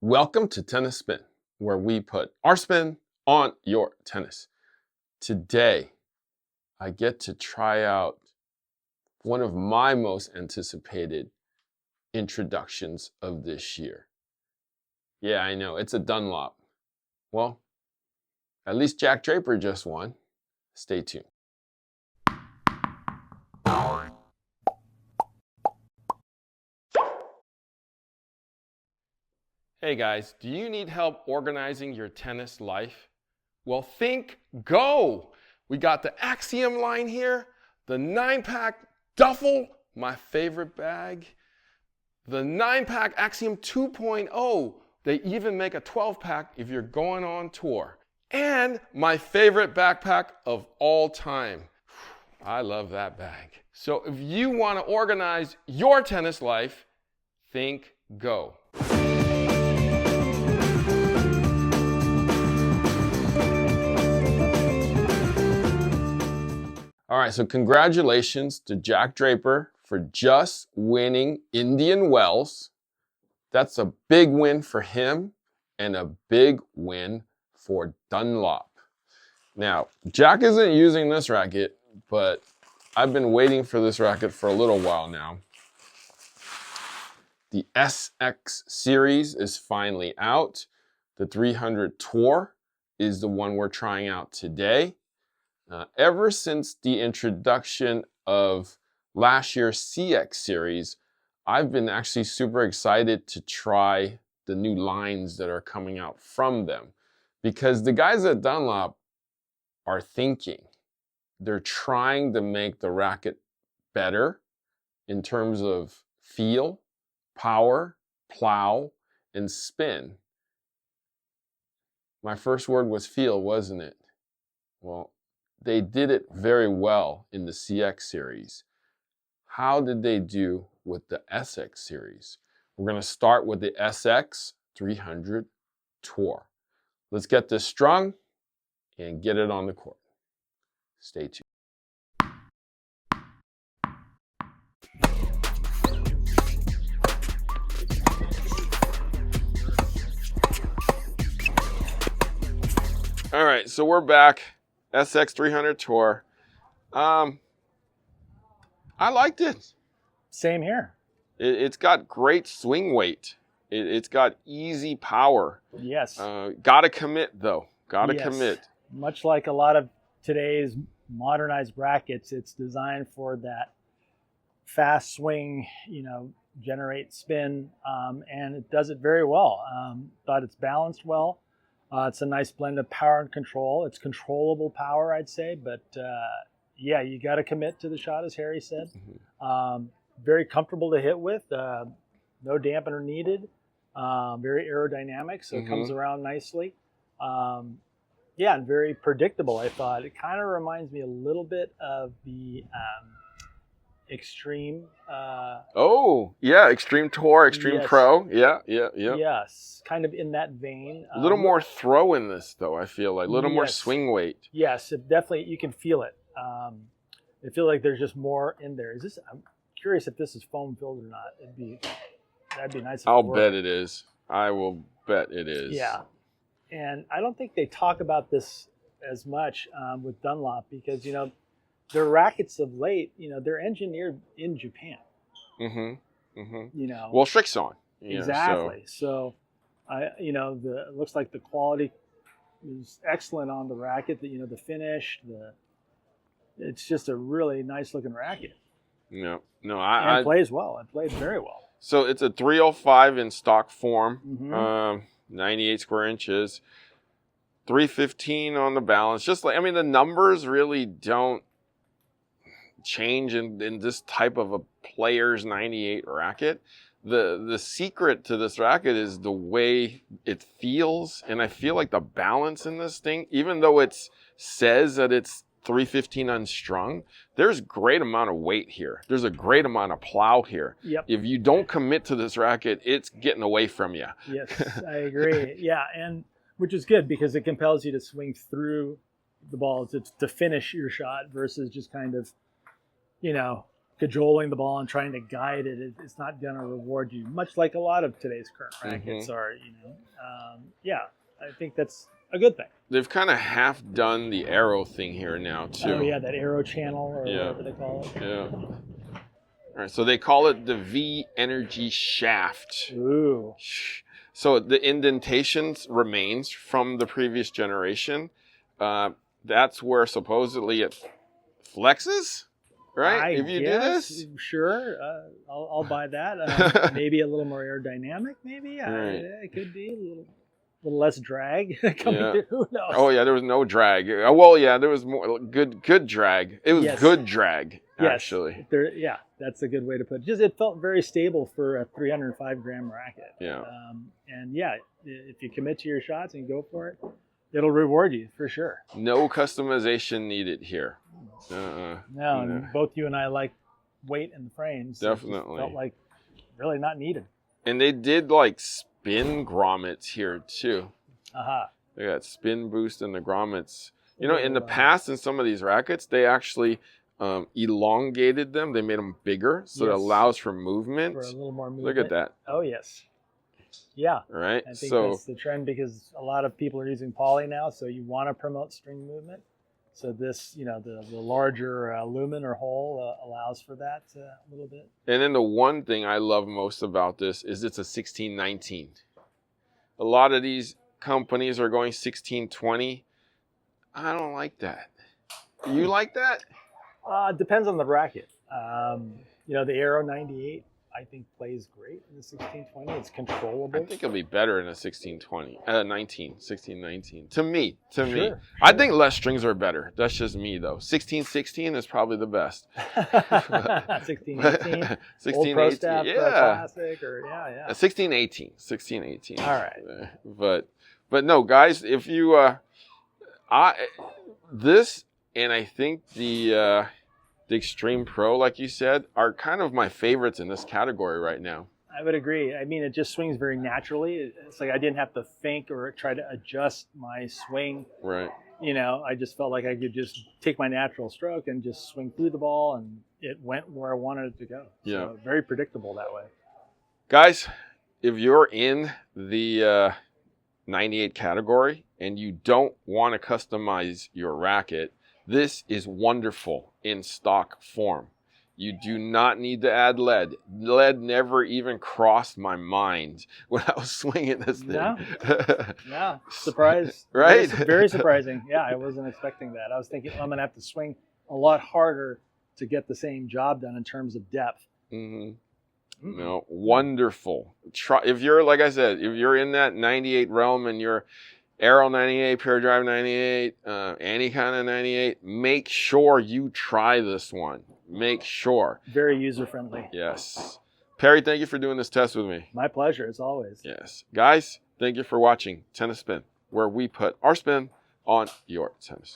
Welcome to Tennis Spin, where we put our spin on your tennis. Today, I get to try out one of my most anticipated introductions of this year. Yeah, I know, it's a Dunlop. Well, at least Jack Draper just won. Stay tuned. Hey guys, do you need help organizing your tennis life? Well, think Go! We got the Axiom line here, the 9-pack duffel, my favorite bag, the 9-pack Axiom 2.0. They even make a 12-pack if you're going on tour. And my favorite backpack of all time. I love that bag. So if you want to organize your tennis life, think Go. All right, so congratulations to Jack Draper for just winning Indian Wells. That's a big win for him and a big win for Dunlop. Now, Jack isn't using this racket, but I've been waiting for this racket for a little while now. The SX series is finally out. The 300 Tour is the one we're trying out today. Ever since the introduction of last year's CX series, I've been actually super excited to try the new lines that are coming out from them. Because the guys at Dunlop are thinking. They're trying to make the racket better in terms of feel, power, plow, and spin. My first word was feel, wasn't it? Well, they did it very well in the CX series. How did they do with the SX series? We're going to start with the SX 300 Tour. Let's get this strung and get it on the court. Stay tuned. All right, so we're back. SX 300 Tour. I liked it. Same here. It's got great swing weight. It's got easy power. Yes. Gotta commit though. Gotta commit. Much like a lot of today's modernized rackets, it's designed for that fast swing, generate spin, and it does it very well. Thought it's balanced well. It's a nice blend of power and control. It's controllable power, I'd say, but yeah, you got to commit to the shot, as Harry said. Very comfortable to hit with. No dampener needed. Very aerodynamic, so it comes around nicely. Yeah, and very predictable, I thought. It kind of reminds me a little bit of the Extreme. Extreme Tour, Extreme Pro. Yeah. Yes, kind of in that vein. A little more throw in this, though, I feel like. A little more swing weight. Yes, it definitely, you can feel it. I feel like there's just more in there. I'm curious if this is foam filled or not. That'd be nice. I'll bet it is. I will bet it is. Yeah, and I don't think they talk about this as much with Dunlop because, their rackets of late, they're engineered in Japan. Well, Strixon. Exactly. So it looks like the quality is excellent on the racket. The finish, it's just a really nice looking racket. It plays well. It plays very well. So it's a 305 in stock form, 98 square inches, 315 on the balance. The numbers really don't change in this type of a player's 98 racket. The secret to this racket is the way it feels, and I feel like the balance in this thing, even though it says that it's 315 unstrung, there's great amount of weight here. There's a great amount of plow here. Yep. If you don't commit to this racket, it's getting away from you. Yes, I agree. Yeah, and which is good because it compels you to swing through the ball to finish your shot versus just kind of, cajoling the ball and trying to guide it, it's not going to reward you, much like a lot of today's current rackets are. Yeah, I think that's a good thing. They've kind of half done the arrow thing here now too. Oh yeah, that arrow channel or whatever they call it. Yeah. All right, so they call it the V Energy Shaft. Ooh. So the indentations remains from the previous generation. That's where supposedly it flexes, right? If you do this, sure, I'll buy that. Maybe a little more aerodynamic. Maybe it could be a little less drag coming through. Who knows? Oh yeah, there was no drag. Well, yeah, there was more good drag. It was good drag, actually. Yeah, that's a good way to put it. Just it felt very stable for a 305 gram racket. Yeah. And yeah, if you commit to your shots and go for it, it'll reward you for sure. No customization needed here. No, and both you and I like weight in the frames. Definitely. It felt like really not needed. And they did like spin grommets here too. They got spin boost in the grommets. You know, in the past in some of these rackets, they actually elongated them. They made them bigger, so it allows for movement. For a little more movement. Look at that. Oh, yes. Yeah. Right. I think that's the trend because a lot of people are using poly now, so you want to promote string movement. So this, you know, the larger lumen or hole allows for that a little bit. And then the one thing I love most about this is it's a 1619. A lot of these companies are going 1620. I don't like that. You like that? Depends on the racket. You know, the Aero 98, I think, plays great in the 1620. It's controllable. I think it'll be better in a 1619. To me. Sure. I think less strings are better. That's just me, though. 1616 is probably the best. 1618. 1618. Classic, or 1618. All right. But no, guys, if you this and I think the Extreme Pro, like you said, are kind of my favorites in this category right now. I would agree. I mean, it just swings very naturally. It's like I didn't have to think or try to adjust my swing. Right. You know, I just felt like I could just take my natural stroke and just swing through the ball, and it went where I wanted it to go. Yeah. So very predictable that way. Guys, if you're in the 98 category and you don't want to customize your racket, this is wonderful in stock form. You do not need to add lead. Lead never even crossed my mind when I was swinging this thing. Yeah, surprise. Right? Very surprising. Yeah, I wasn't expecting that. I was thinking I'm going to have to swing a lot harder to get the same job done in terms of depth. No, wonderful. Try, if you're, like I said, if you're in that 98 realm and you're Arrow 98, Pure Drive 98, any kind of 98, make sure you try this one. Make sure. Very user-friendly. Yes. Perry, thank you for doing this test with me. My pleasure, as always. Yes. Guys, thank you for watching Tennis Spin, where we put our spin on your tennis.